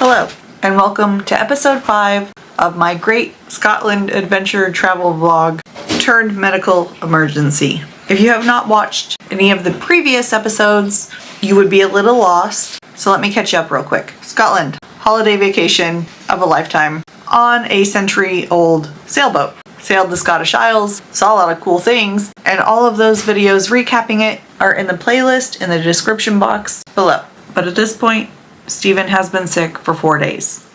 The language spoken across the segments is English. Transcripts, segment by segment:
Hello, and welcome to episode 5 of my Great Scotland Adventure Travel Vlog turned medical emergency. If you have not watched any of the previous episodes, you would be a little lost, so let me catch you up real quick. Scotland, holiday vacation of a lifetime on a century-old sailboat. Sailed the Scottish Isles, saw a lot of cool things, and all of those videos recapping it are in the playlist in the description box below. But at this point, Stephen has been sick for 4 days.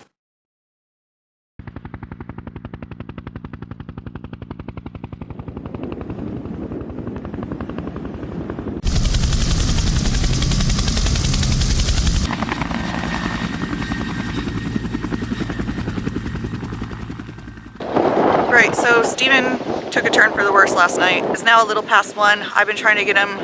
Right, so Stephen took a turn for the worse last night. It's now a little past 1. I've been trying to get him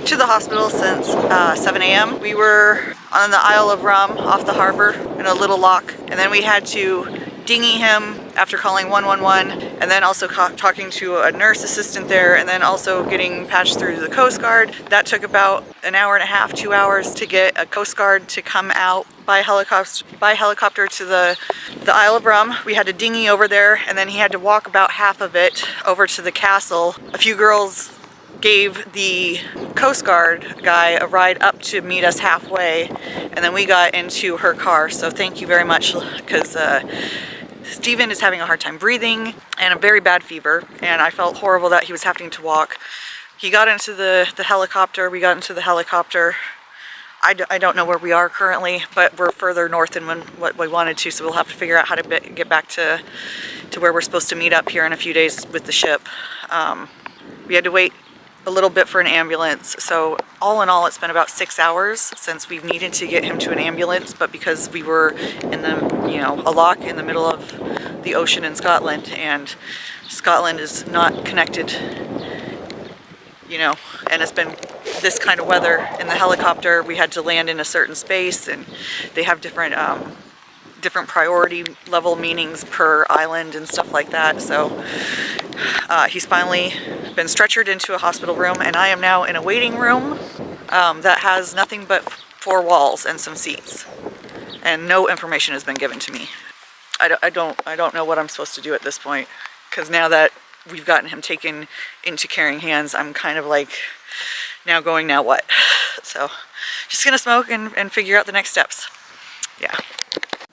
to the hospital since 7 a.m. We were on the Isle of Rum off the harbor in a little lock, and then we had to dinghy him after calling 111, and then also talking to a nurse assistant there, and then also getting patched through to the Coast Guard. That took about an hour and a half, 2 hours to get a Coast Guard to come out by helicopter to the Isle of Rum. We had to dinghy over there, and then he had to walk about half of it over to the castle. A few girls gave the Coast Guard guy a ride up to meet us halfway, and then we got into her car, so thank you very much, because Stephen is having a hard time breathing and a very bad fever, and I felt horrible that he was having to walk. He got into the helicopter, we got into the helicopter. I don't know where we are currently, but we're further north than what we wanted to, so we'll have to figure out how to get back to where we're supposed to meet up here in a few days with the ship. We had to wait a little bit for an ambulance, so all in all it's been about 6 hours since we've needed to get him to an ambulance, but because we were in a lock in the middle of the ocean in Scotland, and Scotland is not connected, and it's been this kind of weather in the helicopter, we had to land in a certain space, and they have different priority level meanings per island and stuff like that. So he's finally been stretchered into a hospital room, and I am now in a waiting room that has nothing but 4 walls and some seats, and no information has been given to me. I don't know what I'm supposed to do at this point, because now that we've gotten him taken into caring hands, I'm kind of like now what? So just gonna smoke and figure out the next steps. Yeah.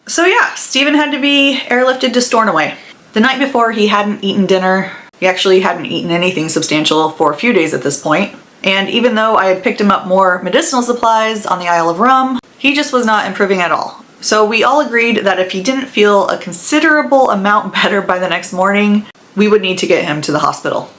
So yeah, Stephen had to be airlifted to Stornoway. The night before, he hadn't eaten dinner. He actually hadn't eaten anything substantial for a few days at this point. And even though I had picked him up more medicinal supplies on the Isle of Rum, he just was not improving at all. So we all agreed that if he didn't feel a considerable amount better by the next morning, we would need to get him to the hospital.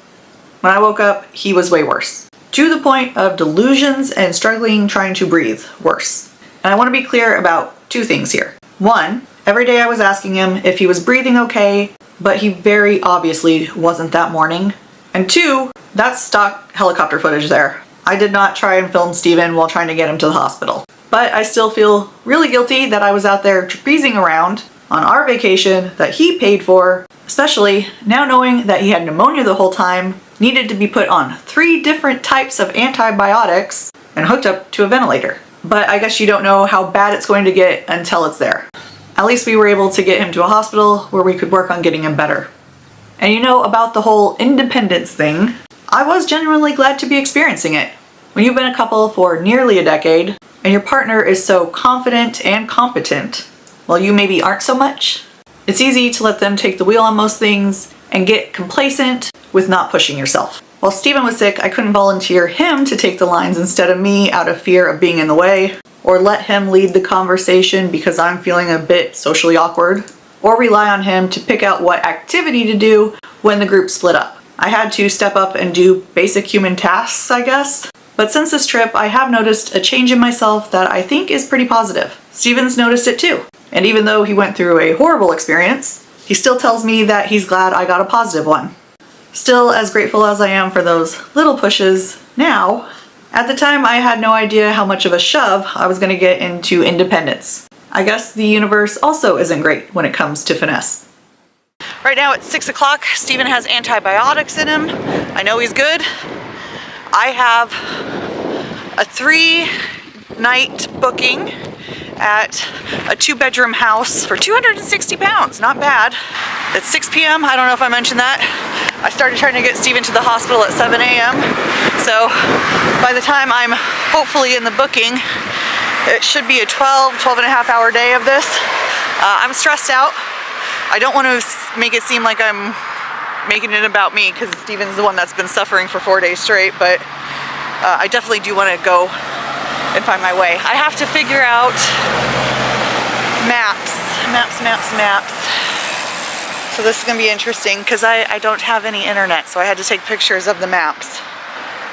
When I woke up, he was way worse, to the point of delusions and struggling trying to breathe worse. And I want to be clear about 2 things here. 1, every day I was asking him if he was breathing okay, but he very obviously wasn't that morning. And 2, that's stock helicopter footage there. I did not try and film Stephen while trying to get him to the hospital. But I still feel really guilty that I was out there trapezing around on our vacation that he paid for, especially now knowing that he had pneumonia the whole time, needed to be put on 3 different types of antibiotics, and hooked up to a ventilator. But I guess you don't know how bad it's going to get until it's there. At least we were able to get him to a hospital where we could work on getting him better. And about the whole independence thing, I was genuinely glad to be experiencing it. When you've been a couple for nearly a decade, and your partner is so confident and competent, while you maybe aren't so much, it's easy to let them take the wheel on most things and get complacent with not pushing yourself. While Stephen was sick, I couldn't volunteer him to take the lines instead of me out of fear of being in the way, or let him lead the conversation because I'm feeling a bit socially awkward, or rely on him to pick out what activity to do when the group split up. I had to step up and do basic human tasks, I guess. But since this trip, I have noticed a change in myself that I think is pretty positive. Stephen's noticed it too. And even though he went through a horrible experience, he still tells me that he's glad I got a positive one. Still as grateful as I am for those little pushes now, at the time I had no idea how much of a shove I was going to get into independence. I guess the universe also isn't great when it comes to finesse. Right now it's 6 o'clock. Stephen has antibiotics in him. I know he's good. I have a 3-night booking at a 2-bedroom house for 260 pounds. Not bad. It's 6 p.m. I don't know if I mentioned that. I started trying to get Steven to the hospital at 7 a.m. So by the time I'm hopefully in the booking, it should be a 12 and a half hour day of this. I'm stressed out. I don't want to make it seem like I'm making it about me because Steven's the one that's been suffering for 4 days straight, but I definitely do want to go and find my way. I have to figure out maps. So this is going to be interesting because I don't have any internet, so I had to take pictures of the maps.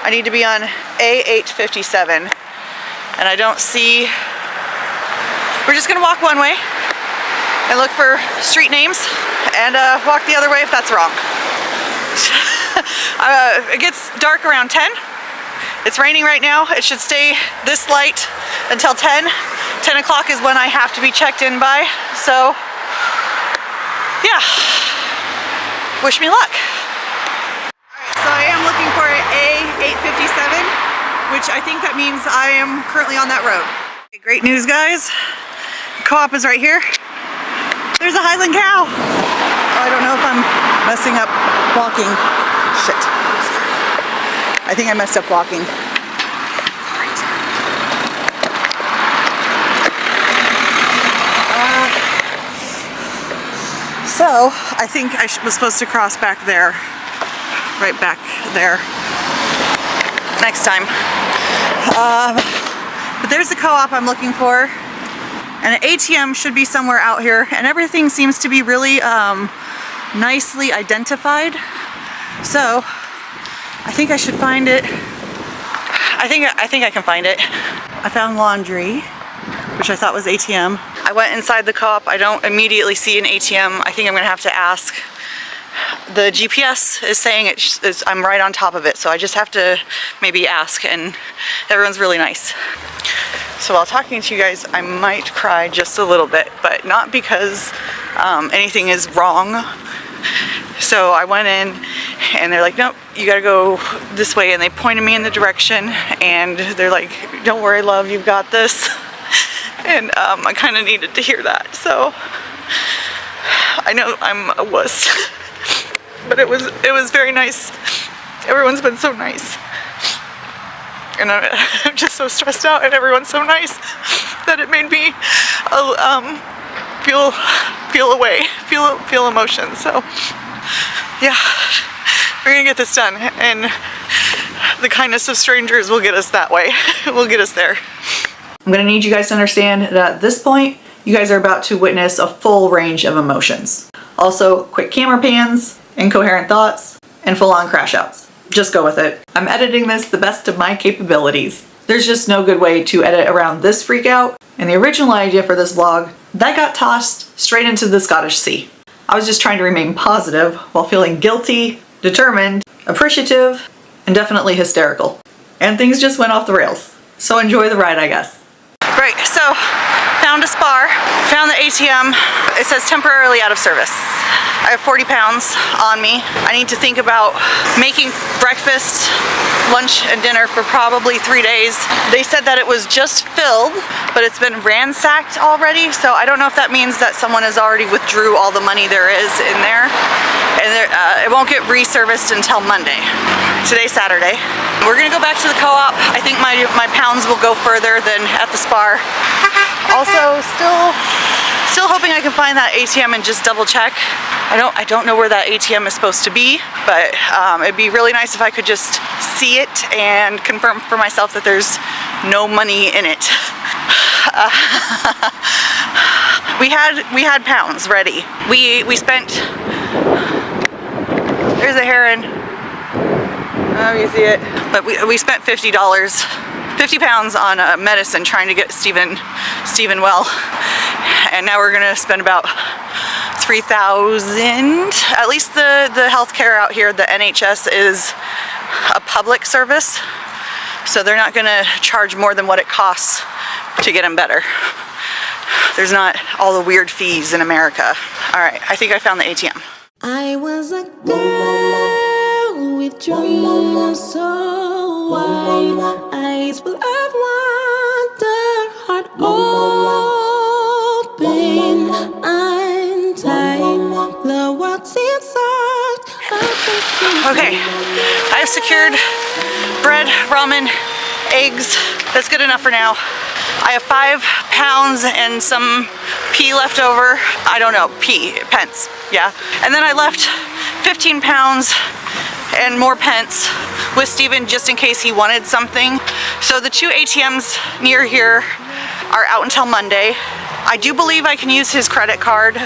I need to be on A857, and I don't see... We're just going to walk one way and look for street names and walk the other way if that's wrong. It gets dark around 10. It's raining right now. It should stay this light until 10. 10 o'clock is when I have to be checked in by. So, yeah. Wish me luck. Alright, so I am looking for an A857, which I think that means I am currently on that road. Okay, great news, guys. The co-op is right here. There's a Highland cow. Oh, I don't know if I'm messing up walking. Shit. I think I messed up walking. So, I think I was supposed to cross back there. Right back there. Next time. But there's the co-op I'm looking for. And an ATM should be somewhere out here. And everything seems to be really nicely identified. So, I think I should find it. I think I can find it. I found laundry, which I thought was ATM. I went inside the co-op. I don't immediately see an ATM. I think I'm gonna have to ask. The GPS is saying I'm right on top of it, so I just have to maybe ask, and everyone's really nice. So while talking to you guys, I might cry just a little bit, but not because anything is wrong. So I went in and they're like, nope, you gotta go this way, and they pointed me in the direction, and they're like, don't worry, love, you've got this. And I kind of needed to hear that. So I know I'm a wuss, but it was very nice. Everyone's been so nice, and I'm just so stressed out, and everyone's so nice that it made me feel emotions. So yeah, we're gonna get this done, and the kindness of strangers will get us that way. Will get us there. I'm gonna need you guys to understand that at this point, you guys are about to witness a full range of emotions. Also, quick camera pans, incoherent thoughts, and full-on crash outs. Just go with it. I'm editing this the best of my capabilities. There's just no good way to edit around this freak out, and the original idea for this vlog, that got tossed straight into the Scottish Sea. I was just trying to remain positive while feeling guilty, determined, appreciative, and definitely hysterical. And things just went off the rails. So enjoy the ride, I guess. Right, so found a Spar, found the ATM. It says temporarily out of service. I have 40 pounds on me. I need to think about making breakfast, lunch, and dinner for probably 3 days. They said that it was just filled, but it's been ransacked already, so I don't know if that means that someone has already withdrew all the money there is in there, and it won't get reserviced until Monday. Today's Saturday. We're gonna go back to the co-op. I think my pounds will go further than at the Spar. Also, still hoping I can find that ATM and just double check. I don't know where that ATM is supposed to be, but it'd be really nice if I could just see it and confirm for myself that there's no money in it. We had pounds ready. We spent. There's a heron. Oh, you see it. But we spent $50. 50 pounds on medicine trying to get Steven well, and now we're gonna spend about 3,000. At least the healthcare out here, the NHS is a public service, so they're not gonna charge more than what it costs to get him better. There's not all the weird fees in America. All right, I think I found the ATM. I was a girl with dreams so wide, eyes full of wonder, heart open. Okay, I've secured bread, ramen, eggs. That's good enough for now. I have 5 pounds and some pea left over. I don't know, pence, yeah. And then I left 15 pounds and more pence with Steven just in case he wanted something. So the 2 ATMs near here are out until Monday. I do believe I can use his credit card.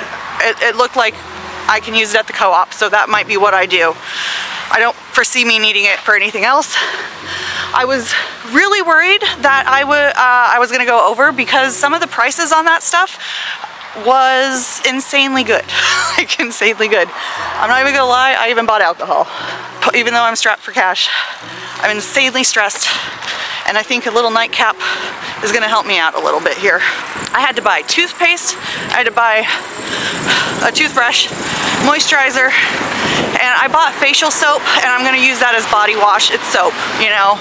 It looked like I can use it at the co-op, so that might be what I do. I don't foresee me needing it for anything else. I was really worried that I was gonna go over because some of the prices on that stuff was insanely good. Like insanely good. I'm not even gonna lie, I even bought alcohol. Even though I'm strapped for cash, I'm insanely stressed. And I think a little nightcap is gonna help me out a little bit here. I had to buy toothpaste, I had to buy a toothbrush, moisturizer, and I bought facial soap, and I'm gonna use that as body wash. It's soap, you know.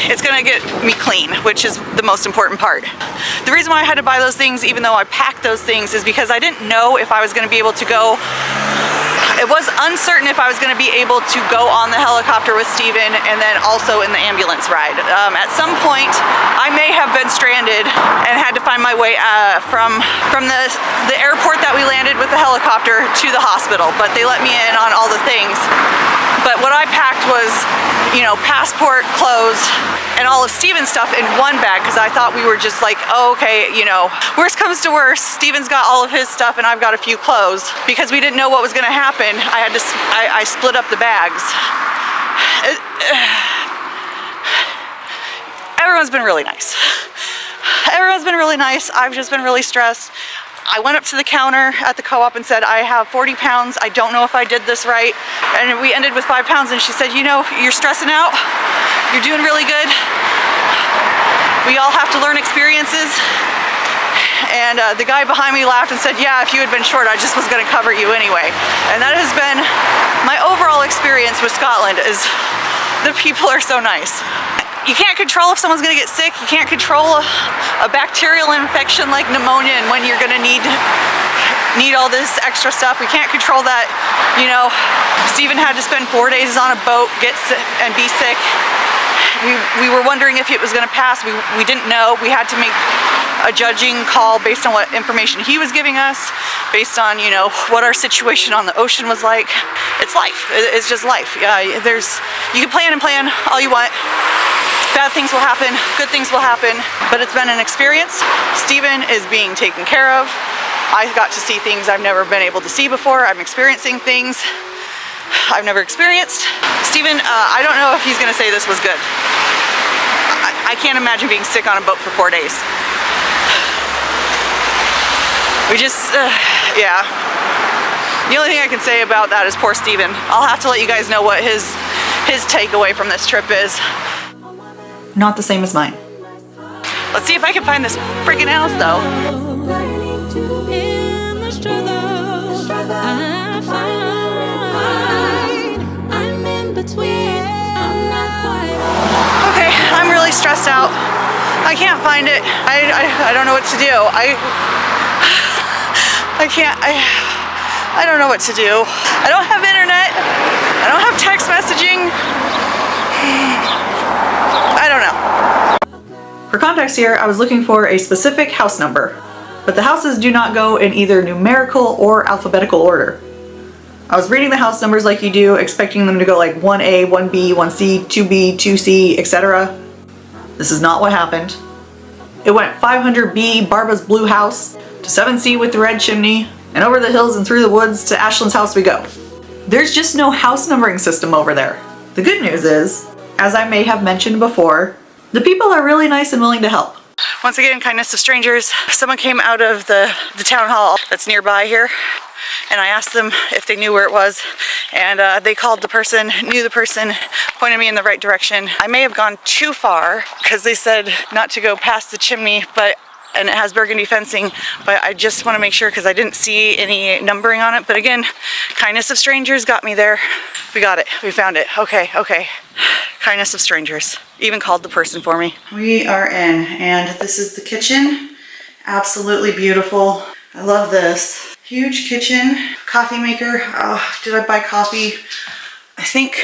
It's gonna get me clean, which is the most important part. The reason why I had to buy those things, even though I packed those things, is because I didn't know if I was gonna be able to go. It was uncertain if I was going to be able to go on the helicopter with Steven and then also in the ambulance ride. At some point, I may have been stranded and had to find my way from the airport that we landed with the helicopter to the hospital, but they let me in on all the things. But what I packed was, you know, passport, clothes, and all of Steven's stuff in one bag because I thought we were just like, oh, okay, you know, worst comes to worst, Steven's got all of his stuff and I've got a few clothes. Because we didn't know what was going to happen, I split up the bags. Everyone's been really nice. Everyone's been really nice. I've just been really stressed. I went up to the counter at the co-op and said, I have 40 pounds. I don't know if I did this right. And we ended with 5 pounds and she said, you know, you're stressing out. You're doing really good. We all have to learn experiences. And the guy behind me laughed and said, yeah, if you had been short, I just was gonna cover you anyway. And that has been my overall experience with Scotland is the people are so nice. You can't control if someone's gonna get sick. You can't control a bacterial infection like pneumonia and when you're gonna need all this extra stuff. We can't control that. You know, Steven had to spend 4 days on a boat, get sick and be sick. We were wondering if it was gonna pass. We didn't know. We had to make a judging call based on what information he was giving us, based on, you know, what our situation on the ocean was like. It's life. It's just life. You can plan and plan all you want. Bad things will happen, good things will happen, but it's been an experience. Steven is being taken care of. I got to see things I've never been able to see before. I'm experiencing things I've never experienced. Steven, I don't know if he's gonna say this was good. I can't imagine being sick on a boat for 4 days. We just, yeah. The only thing I can say about that is poor Steven. I'll have to let you guys know what his takeaway from this trip is. Not the same as mine. Let's see if I can find this freaking house though. Okay, I'm really stressed out. I can't find it. I don't know what to do. I don't know what to do. I don't have internet. I don't have text messaging. I don't know. For context here, I was looking for a specific house number, but the houses do not go in either numerical or alphabetical order. I was reading the house numbers like you do, expecting them to go like 1A, 1B, 1C, 2B, 2C, etc. This is not what happened. It went 500B, Barbara's blue house, to 7C with the red chimney, and over the hills and through the woods to Ashland's house we go. There's just no house numbering system over there. The good news is, as I may have mentioned before, the people are really nice and willing to help. Once again, kindness of strangers. Someone came out of the town hall that's nearby here, and I asked them if they knew where it was, and they called the person, knew the person, pointed me in the right direction. I may have gone too far because they said not to go past the chimney, and it has burgundy fencing, but I just want to make sure because I didn't see any numbering on it. But again, kindness of strangers got me there. We got it. We found it. Okay. Kindness of strangers. Even called the person for me. We are in, and this is the kitchen. Absolutely beautiful. I love this. Huge kitchen, coffee maker. Oh, did I buy coffee? I think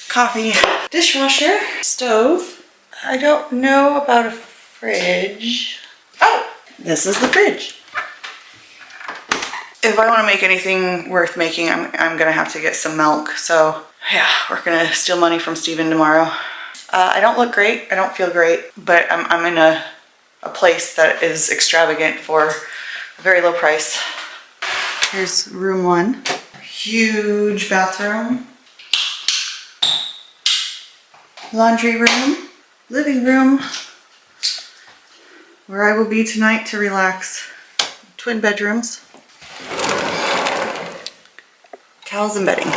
coffee, dishwasher, stove. I don't know about a fridge. Oh, this is the fridge. If I want to make anything worth making, I'm gonna have to get some milk. So yeah, we're gonna steal money from Steven tomorrow. I don't look great, I don't feel great, but I'm in a place that is extravagant for a very low price. Here's room 1. Huge bathroom. Laundry room. Living room. Where I will be tonight to relax. Twin bedrooms. Towels and bedding.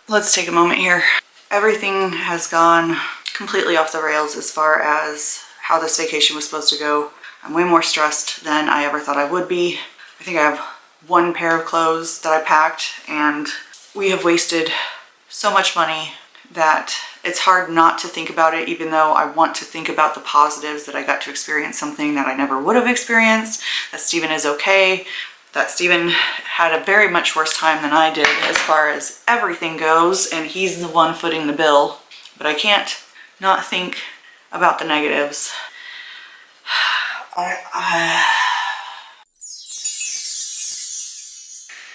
Let's take a moment here. Everything has gone completely off the rails as far as how this vacation was supposed to go. I'm way more stressed than I ever thought I would be. I think I have 1 pair of clothes that I packed, and we have wasted so much money that it's hard not to think about it, even though I want to think about the positives, that I got to experience something that I never would have experienced, that Steven is okay, that Steven had a very much worse time than I did as far as everything goes, and he's the one footing the bill. But I can't not think about the negatives.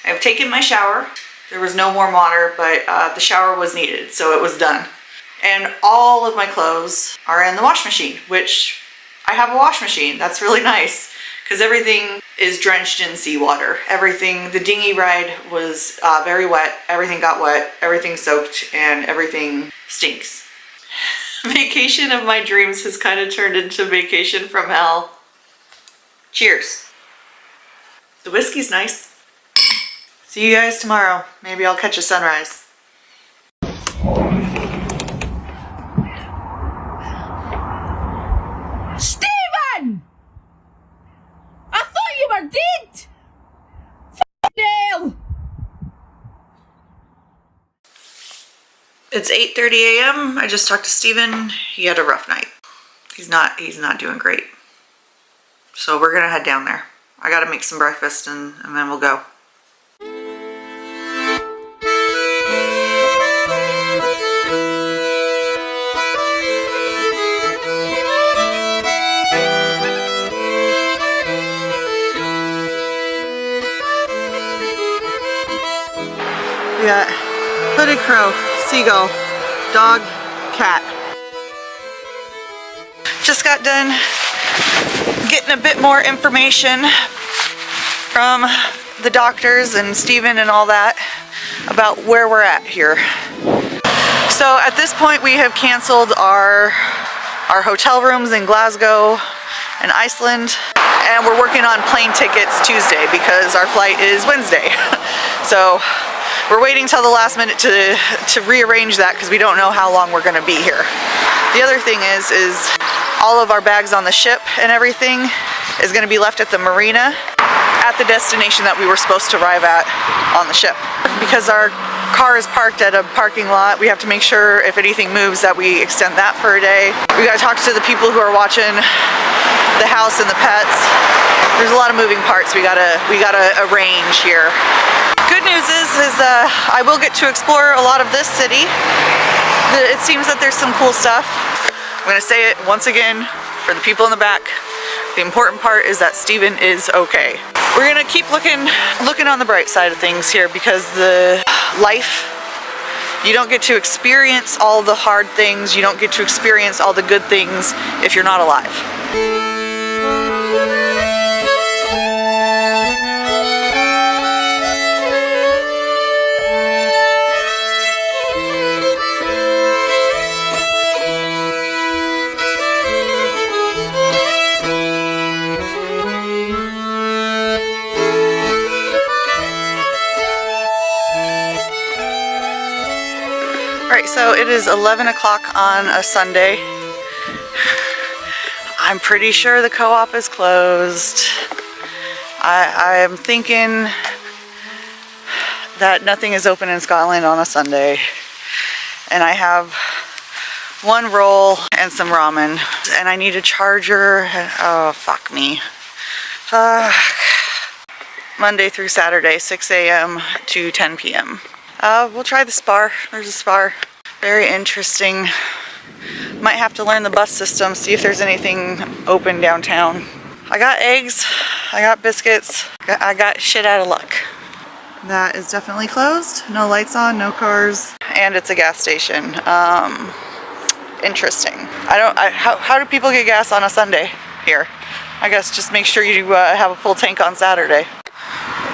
I've taken my shower. There was no warm water, but the shower was needed, so it was done. And all of my clothes are in the wash machine, which I have a wash machine. That's really nice because everything is drenched in seawater. Everything, the dinghy ride was very wet. Everything got wet, everything soaked, and everything stinks. Vacation of my dreams has kind of turned into vacation from hell. Cheers. The whiskey's nice. See you guys tomorrow. Maybe I'll catch a sunrise. Steven! I thought you were dead! F***ing hell! It's 8:30 a.m. I just talked to Steven. He had a rough night. He's not doing great. So we're gonna head down there. I gotta make some breakfast and then we'll go. We got hooded crow, seagull, dog, cat. Just got done getting a bit more information from the doctors and Steven and all that about where we're at here. So at this point we have canceled our hotel rooms in Glasgow and Iceland, and we're working on plane tickets Tuesday because our flight is Wednesday. So we're waiting till the last minute to rearrange that because we don't know how long we're gonna be here. The other thing is all of our bags on the ship and everything is gonna be left at the marina at the destination that we were supposed to arrive at on the ship. Because our car is parked at a parking lot, we have to make sure if anything moves that we extend that for a day. We gotta talk to the people who are watching the house and the pets. There's a lot of moving parts we gotta arrange here. Good news is I will get to explore a lot of this city. It seems that there's some cool stuff. I'm gonna say it once again for the people in the back. The important part is that Steven is okay. We're gonna keep looking on the bright side of things here because the life, you don't get to experience all the hard things, you don't get to experience all the good things if you're not alive. Alright, so it is 11 o'clock on a Sunday. I'm pretty sure the co-op is closed. I am thinking that nothing is open in Scotland on a Sunday. And I have one roll and some ramen. And I need a charger. Oh, fuck me. Fuck. Monday through Saturday, 6 a.m. to 10 p.m. We'll try the Spar. There's a Spar. Very interesting. Might have to learn the bus system, see if there's anything open downtown. I got eggs, I got biscuits, I got shit out of luck. That is definitely closed. No lights on, no cars, and it's a gas station. Interesting. How do people get gas on a Sunday here? I guess just make sure you have a full tank on Saturday.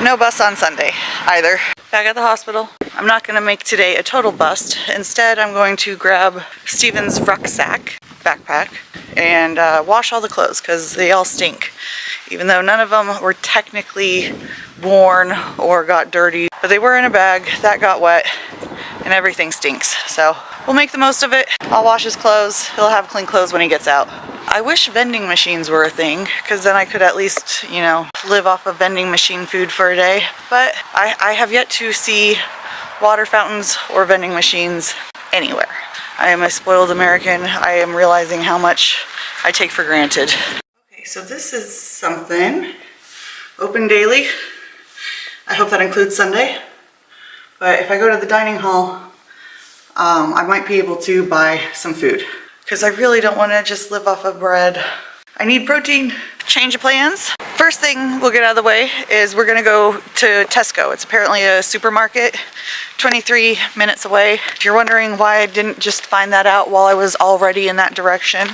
No bus on Sunday either. Back at the hospital. I'm not gonna make today a total bust. Instead, I'm going to grab Steven's backpack, and wash all the clothes because they all stink. Even though none of them were technically worn or got dirty, but they were in a bag that got wet and everything stinks. So we'll make the most of it. I'll wash his clothes. He'll have clean clothes when he gets out. I wish vending machines were a thing, because then I could at least, you know, live off of vending machine food for a day. But I have yet to see water fountains or vending machines anywhere. I am a spoiled American. I am realizing how much I take for granted. Okay, so this is something. Open daily. I hope that includes Sunday. But if I go to the dining hall, I might be able to buy some food, because I really don't want to just live off of bread. I need protein. Change of plans. First thing we'll get out of the way is we're gonna go to Tesco. It's apparently a supermarket 23 minutes away. If you're wondering why I didn't just find that out while I was already in that direction,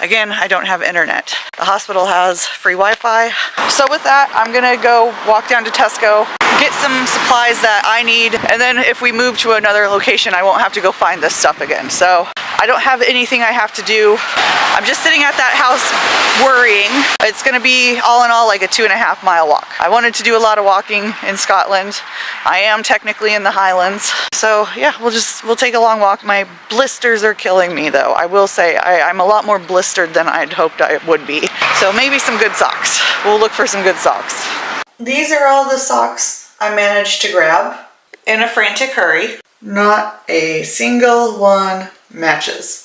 again, I don't have internet. The hospital has free Wi-Fi. So with that, I'm gonna go walk down to Tesco, get some supplies that I need, and then if we move to another location, I won't have to go find this stuff again. So I don't have anything I have to do. I'm just sitting at that house worrying. It's gonna be all in all like a 2.5 mile walk. I wanted to do a lot of walking in Scotland. I am technically in the Highlands. So yeah, we'll take a long walk. My blisters are killing me though. I will say I'm a lot more blistered than I'd hoped I would be. So maybe some good socks. We'll look for some good socks. These are all the socks I managed to grab in a frantic hurry. Not a single one matches.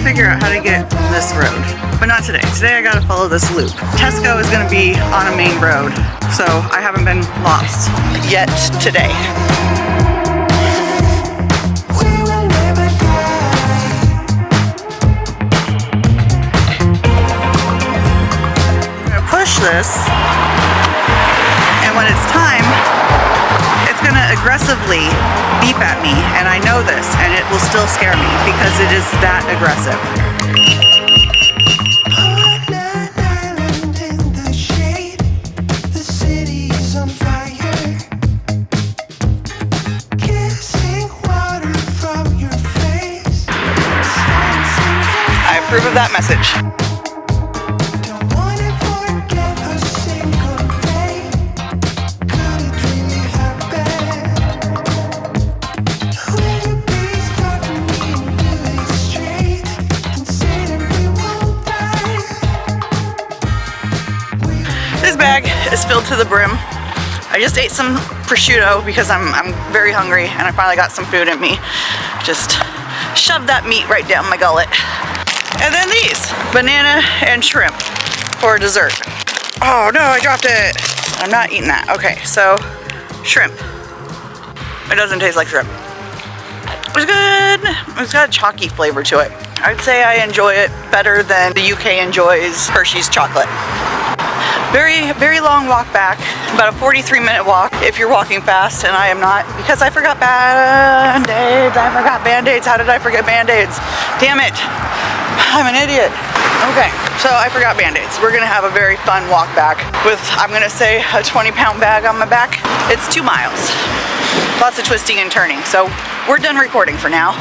Figure out how to get this road, but not today. Today I gotta follow this loop. Tesco is gonna be on a main road, so I haven't been lost yet today. I'm gonna push this, and when it's time, it's gonna aggressively beep at me, and I know this, and it will still scare me because it is that aggressive. I approve of that message. Is filled to the brim. I just ate some prosciutto because I'm very hungry and I finally got some food in me. Just shoved that meat right down my gullet. And then these, banana and shrimp for dessert. Oh no, I dropped it. I'm not eating that. Okay, so shrimp. It doesn't taste like shrimp. It was good. It's got a chalky flavor to it. I'd say I enjoy it better than the UK enjoys Hershey's chocolate. Very long walk back, about a 43-minute walk if you're walking fast, and I am not, because I forgot Band-Aids. I forgot Band-Aids. How did I forget Band-Aids? Damn it. I'm an idiot. Okay, so I forgot Band-Aids. We're gonna have a very fun walk back with, I'm gonna say, a 20-pound bag on my back. It's 2 miles. Lots of twisting and turning, so we're done recording for now.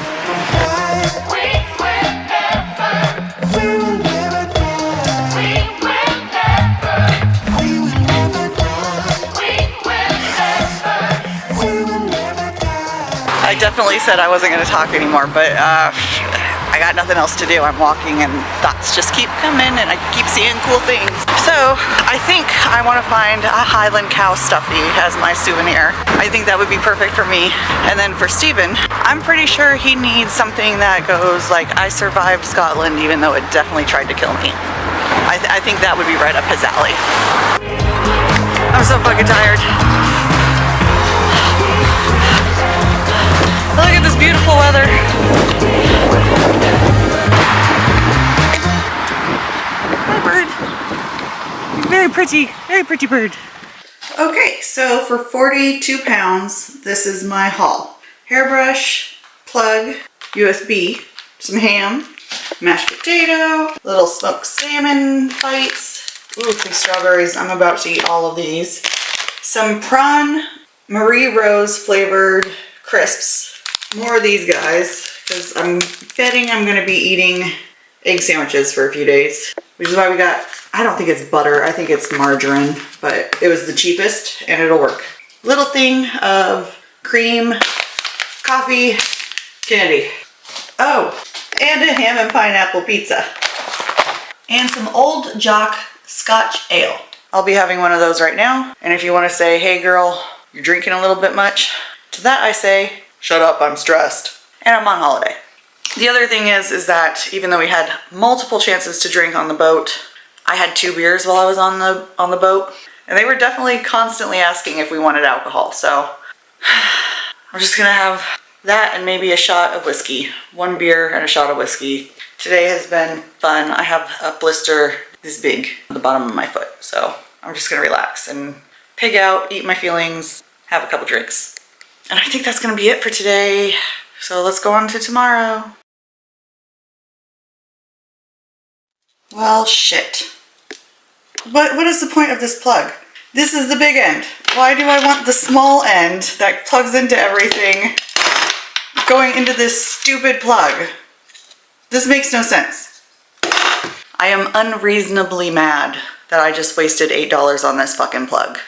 I definitely said I wasn't going to talk anymore, but I got nothing else to do. I'm walking and thoughts just keep coming and I keep seeing cool things. So I think I want to find a Highland cow stuffy as my souvenir. I think that would be perfect for me. And then for Steven, I'm pretty sure he needs something that goes like, I survived Scotland even though it definitely tried to kill me. I think that would be right up his alley. I'm so fucking tired. Look at this beautiful weather. Hi, bird. Very pretty bird. Okay, so for 42 pounds, this is my haul. Hairbrush, plug, USB, some ham, mashed potato, little smoked salmon bites. Ooh, these strawberries, I'm about to eat all of these. Some prawn Marie Rose flavored crisps. More of these guys, because I'm betting I'm going to be eating egg sandwiches for a few days. Which is why we got, I don't think it's butter, I think it's margarine, but it was the cheapest and it'll work. Little thing of cream, coffee, candy. Oh, and a ham and pineapple pizza. And some Old Jock Scotch Ale. I'll be having one of those right now. And if you want to say, hey girl, you're drinking a little bit much, to that I say, shut up, I'm stressed. And I'm on holiday. The other thing is that even though we had multiple chances to drink on the boat, I had 2 beers while I was on the boat. And they were definitely constantly asking if we wanted alcohol. So I'm just gonna have that and maybe a shot of whiskey. 1 beer and a shot of whiskey. Today has been fun. I have a blister this big on the bottom of my foot. So I'm just gonna relax and pig out, eat my feelings, have a couple drinks. And I think that's gonna be it for today. So let's go on to tomorrow. Well, shit. What is the point of this plug? This is the big end. Why do I want the small end that plugs into everything going into this stupid plug? This makes no sense. I am unreasonably mad that I just wasted $8 on this fucking plug.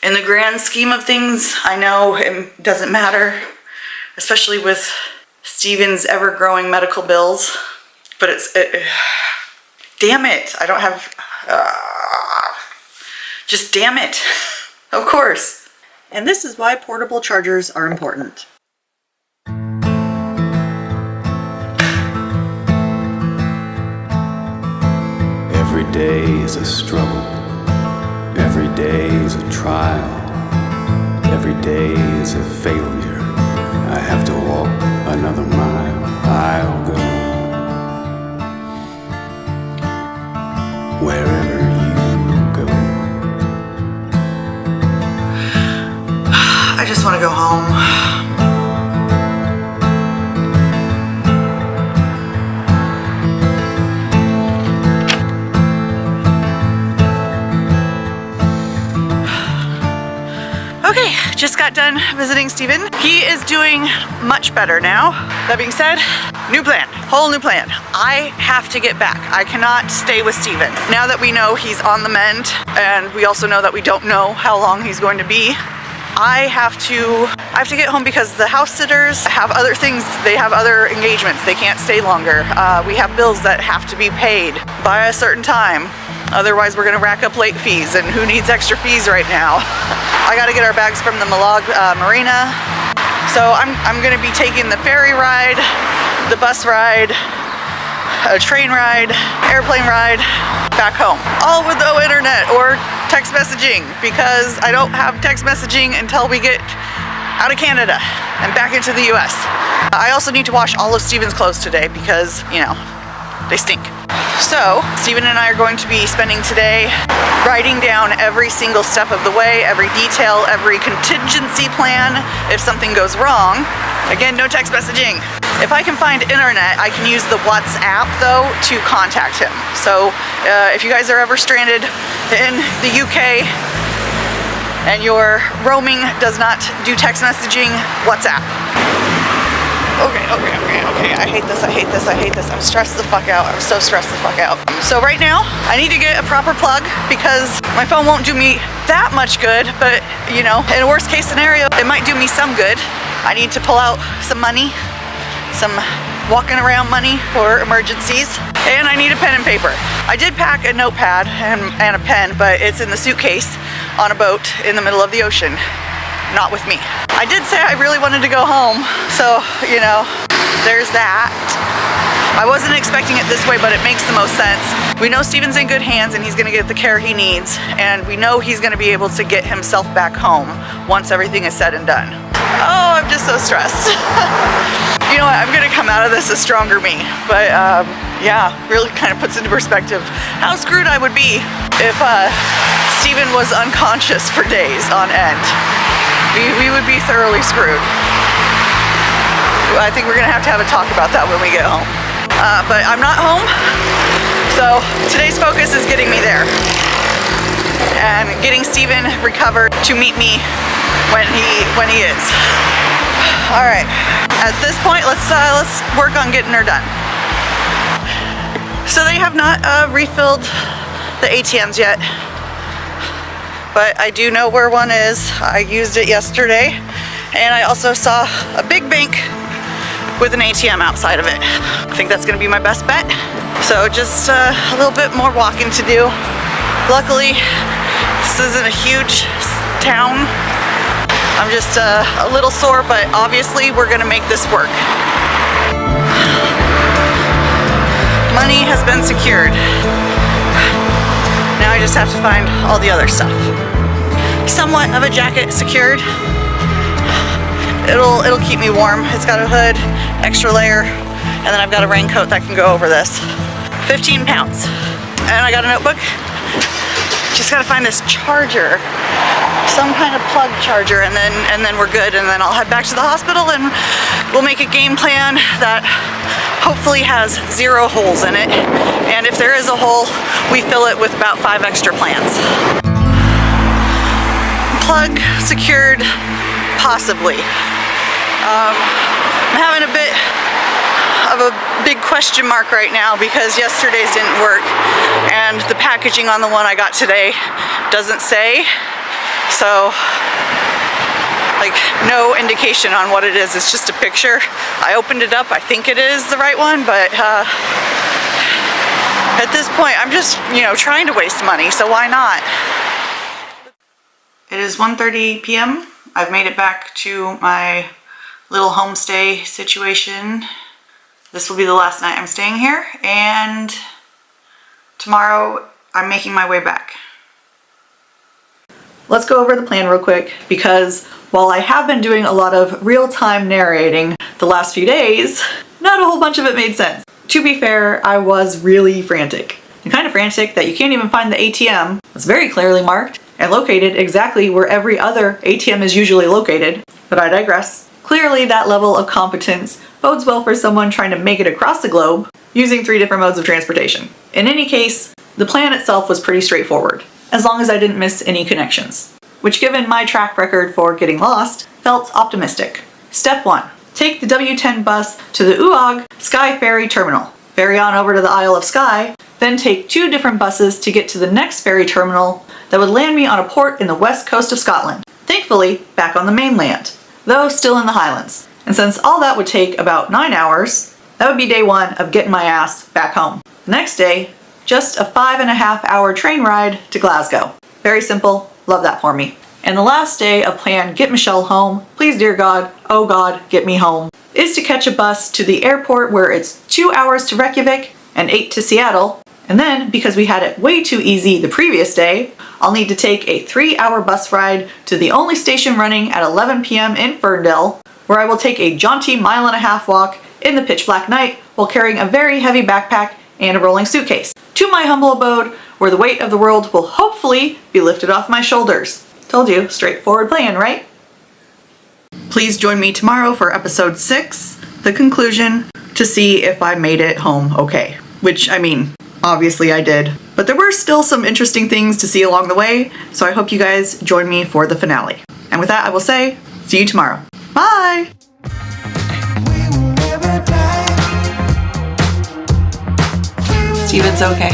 In the grand scheme of things, I know it doesn't matter, especially with Steven's ever-growing medical bills, but damn it, I don't have, just damn it, of course. And this is why portable chargers are important. Every day is a struggle. Every day is a trial. Every day is a failure. I have to walk another mile. I'll go wherever you go. I just want to go home. Okay, just got done visiting Steven. He is doing much better now. That being said, new plan, whole new plan. I have to get back. I cannot stay with Steven. Now that we know he's on the mend, and we also know that we don't know how long he's going to be, I have to get home because the house sitters have other things, they have other engagements, they can't stay longer. We have bills that have to be paid by a certain time. Otherwise we're gonna rack up late fees, and who needs extra fees right now? I gotta get our bags from the Malag Marina. So I'm gonna be taking the ferry ride, the bus ride, a train ride, airplane ride, back home. All with no internet or text messaging, because I don't have text messaging until we get out of Canada and back into the US. I also need to wash all of Steven's clothes today because, you know, they stink. So, Steven and I are going to be spending today writing down every single step of the way, every detail, every contingency plan if something goes wrong. Again, no text messaging. If I can find internet, I can use the WhatsApp though to contact him. So, if you guys are ever stranded in the UK and your roaming does not do text messaging, WhatsApp. Okay. I hate this. I'm stressed the fuck out. I'm so stressed the fuck out. So right now, I need to get a proper plug because my phone won't do me that much good, but you know, in a worst case scenario, it might do me some good. I need to pull out some money, some walking around money for emergencies, and I need a pen and paper. I did pack a notepad and a pen, but it's in the suitcase on a boat in the middle of the ocean, not with me. I did say I really wanted to go home, so you know, there's that. I wasn't expecting it this way, but it makes the most sense. We know Steven's in good hands and he's gonna get the care he needs, and we know he's gonna be able to get himself back home once everything is said and done. Oh, I'm just so stressed. You know what, I'm gonna come out of this a stronger me, but yeah, really kind of puts into perspective how screwed I would be if Steven was unconscious for days on end. We would be thoroughly screwed. I think we're gonna have to have a talk about that when we get home. But I'm not home, so today's focus is getting me there and getting Steven recovered to meet me when he is. All right, at this point, let's work on getting her done. So they have not refilled the ATMs yet, but I do know where one is. I used it yesterday, and I also saw a big bank with an ATM outside of it. I think that's gonna be my best bet. So just a little bit more walking to do. Luckily, this isn't a huge town. I'm just a little sore, but obviously we're gonna make this work. Money has been secured. Now I just have to find all the other stuff. Somewhat of a jacket secured. It'll keep me warm. It's got a hood, extra layer, and then I've got a raincoat that can go over this. 15 pounds. And I got a notebook. Just gotta find this charger, some kind of plug charger, and then we're good, and then I'll head back to the hospital and we'll make a game plan that hopefully has 0 holes in it. And if there is a hole, we fill it with about 5 extra plants. Plug secured, possibly. I'm having a bit of a big question mark right now because yesterday's didn't work and the packaging on the one I got today doesn't say, so like no indication on what it is. It's just a picture. I opened it up, I think it is the right one, but at this point I'm just, you know, trying to waste money, so why not? It is 1:30 p.m. I've made it back to my little homestay situation. This will be the last night I'm staying here, and tomorrow I'm making my way back. Let's go over the plan real quick, because while I have been doing a lot of real-time narrating the last few days, not a whole bunch of it made sense. To be fair, I was really frantic. The kind of frantic that you can't even find the ATM. It's very clearly marked and located exactly where every other ATM is usually located, but I digress. Clearly that level of competence bodes well for someone trying to make it across the globe using 3 different modes of transportation. In any case, the plan itself was pretty straightforward, as long as I didn't miss any connections, which given my track record for getting lost, felt optimistic. Step 1. Take the W10 bus to the Uog Skye Ferry Terminal. Ferry on over to the Isle of Skye, then take 2 different buses to get to the next ferry terminal that would land me on a port in the west coast of Scotland. Thankfully, back on the mainland, though still in the Highlands. And since all that would take about 9 hours, that would be day 1 of getting my ass back home. The next day, just a 5.5-hour train ride to Glasgow. Very simple, love that for me. And the last day of plan Get Michelle Home, please dear God, oh God, get me home, is to catch a bus to the airport where it's 2 hours to Reykjavik and 8 to Seattle. And then, because we had it way too easy the previous day, I'll need to take a 3-hour bus ride to the only station running at 11 p.m. in Ferndale, where I will take a jaunty 1.5-mile walk in the pitch black night while carrying a very heavy backpack and a rolling suitcase to my humble abode, where the weight of the world will hopefully be lifted off my shoulders. Told you, straightforward plan, right? Please join me tomorrow for episode 6, the conclusion, to see if I made it home okay. Which, I mean, obviously I did. But there were still some interesting things to see along the way, so I hope you guys join me for the finale. And with that, I will say, see you tomorrow. Bye! Steven's okay.